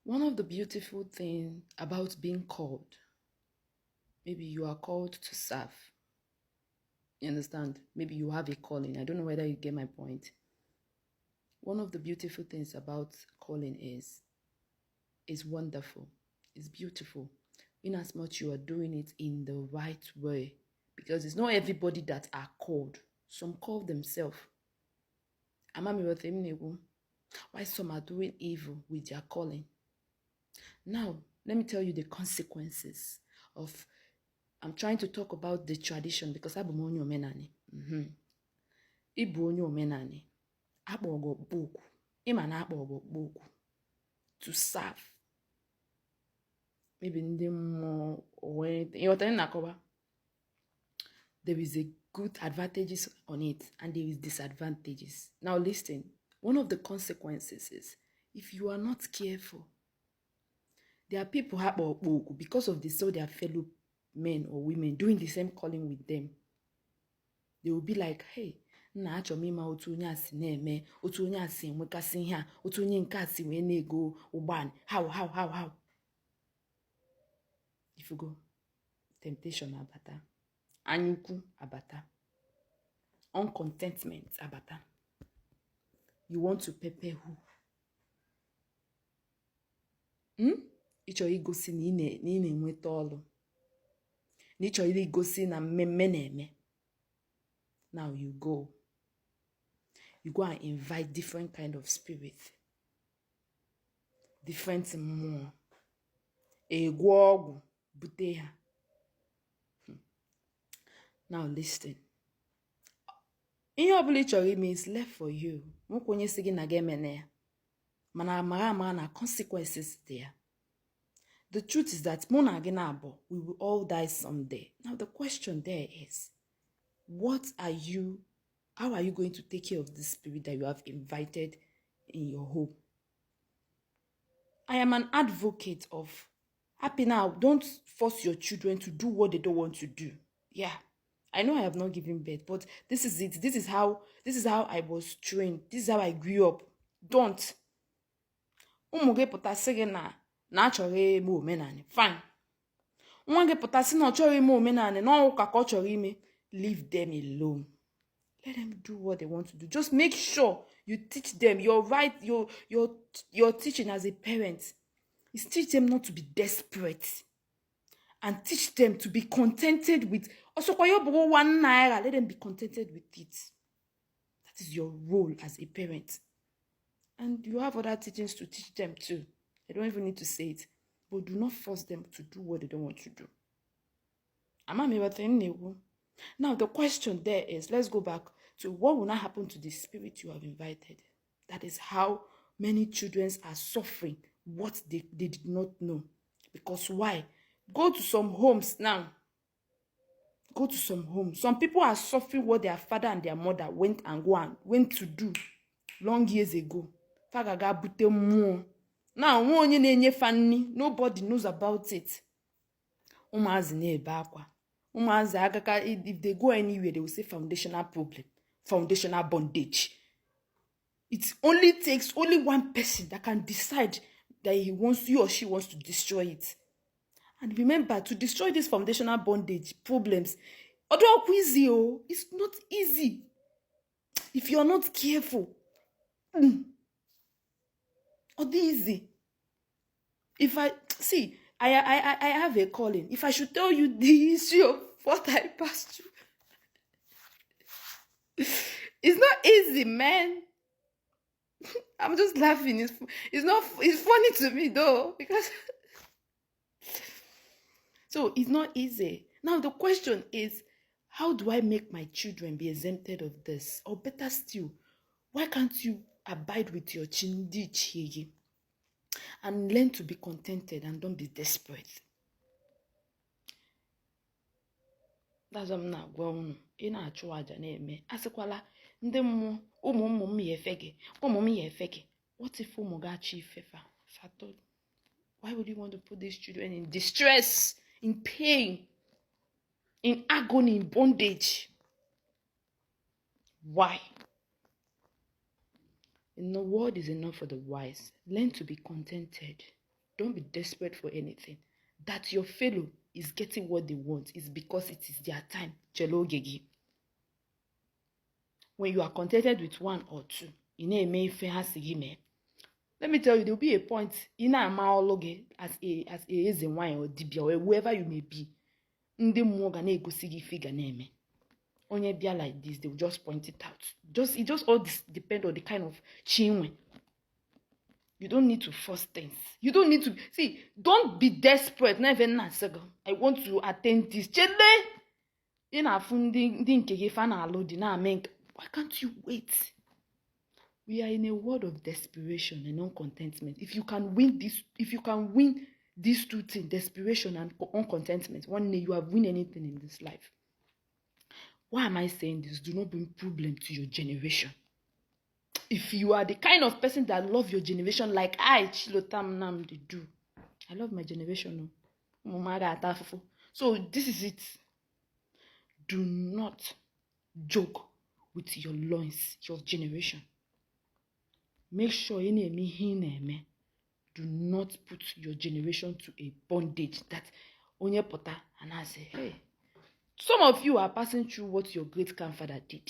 One of the beautiful things about being called, maybe you are called to serve. You understand? Maybe you have a calling. I don't know whether you get my point. One of the beautiful things about calling is wonderful. It's beautiful. In as much you are doing it in the right way. Because it's not everybody that are called. Some call themselves. Why some are doing evil with their calling. Now, let me tell you the consequences of, I'm trying to talk about the tradition because I'm onye omenani. Ịbụ onye omenani. Akpọgo okpu. Ịma na akpọgo okpu. To serve. Maybe ndị mmụọ or anything. There is a good advantages on it and there is disadvantages. Now listen, one of the consequences is if you are not careful, there are people because of this, so their fellow men or women doing the same calling with them. They will be like, hey, na achọ m ịma otu onye asị na-eme, otu onye asị enwekasị ihe a, otu onye nke asị wee na-ego ụgbọala. How? If you go, temptation abata, anyuku abata, uncontentment abata. You want to pepper who? Ịchọ igosi na ị na-enweta ọlụ. Na ịchọ igosi na mmemme na-eme. Now you go and invite different kind of spirit, different mmụọ. Egwu ọgwụ bute ha. Now listen. Ihe ọbụla ị chọrọ ime is left for you. Nwoke onye sị gị na ga emene ya. Mana amara na consequences there. The truth is that mụ na gị na-abụ, we will all die someday. Now the question there is, how are you going to take care of the spirit that you have invited in your home? I am an advocate of happy now. Don't force your children to do what they don't want to do. Yeah. I know I have not given birth, but this is it. This is how I was trained. This is how I grew up. Don't. Ụmụ gị pụta sị gị na achọrọ ime omenani. Fine. Nwa gị pụta sị na ọ chọrọ ime omenani, na ụka ka ọ chọrọ ime. Leave them alone. Let them do what they want to do. Just make sure you teach them. You're right. Your teaching as a parent is teach them not to be desperate. And teach them to be contented with. Also, let them be contented with it. That is your role as a parent. And you have other teachings to teach them too. They don't even need to say it. But do not force them to do what they don't want to do. Now, the question there is, let's go back to what will not happen to the spirit you have invited. That is how many children are suffering what they did not know. Because why? Go to some homes now. Go to some homes. Some people are suffering what their father and their mother went to do long years ago. Now, nobody knows about it. If they go anywhere, they will say foundational problem, foundational bondage. It only takes one person that can decide that he or she wants to destroy it. And remember, to destroy this foundational bondage problems, it's not easy. If you're not careful, easy. If I have a calling. If I should tell you the history of what I passed through, it's not easy, man. I'm just laughing. It's funny to me though, because so it's not easy. Now the question is, how do I make my children be exempted of this? Or better still, why can't you abide with your chindi and learn to be contented and don't be desperate? That's what I'm not going in a chuaja name. Asequala, ndị mmụọ ụmụ m ya efege, ụmụ m ya efege. What if ụmụ ga-achị ifefa? Why would you want to put these children in distress, in pain, in agony, in bondage? Why? The word is enough for the wise. Learn to be contented. Don't be desperate for anything. That your fellow is getting what they want is because it is their time. Chelo gegi. When you are contented with one or two, let me tell you, there will be a point in a maologe as a eze wine or dibia or wherever you may be. Ndị mmụọ ga na-egosi gị ife ga na-eme. Onye bịa like this, they will just point it out. It just all depend on the kind of chinwe. You don't need to force things. You don't need to see. Don't be desperate. Never I want to attain this. Chede. Why can't you wait? We are in a world of desperation and uncontentment. If you can win these two things, desperation and uncontentment, one day you have win anything in this life. Why am I saying this? Do not bring problem to your generation. If you are the kind of person that love your generation like I, Chilotam Namdi, do. I love my generation. So this is it. Do not joke with your loins, your generation. Make sure do not put your generation to a bondage that onye pota and I say, hey. Some of you are passing through what your great grandfather did.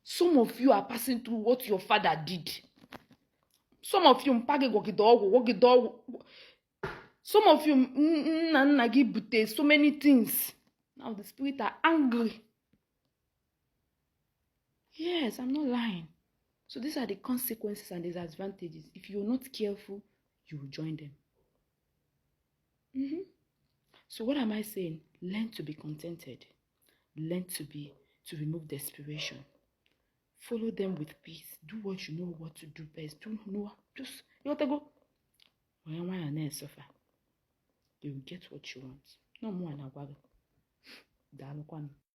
Some of you are passing through what your father did. Some of you some of you so many things. Now the spirit are angry. Yes, I'm not lying. So these are the consequences and disadvantages. If you're not careful, you will join them. So what am I saying? Learn to be contented. Learn to remove desperation. Follow them with peace. Do what you know what to do best. Do know just you want to go. When you suffer, you will get what you want. No more than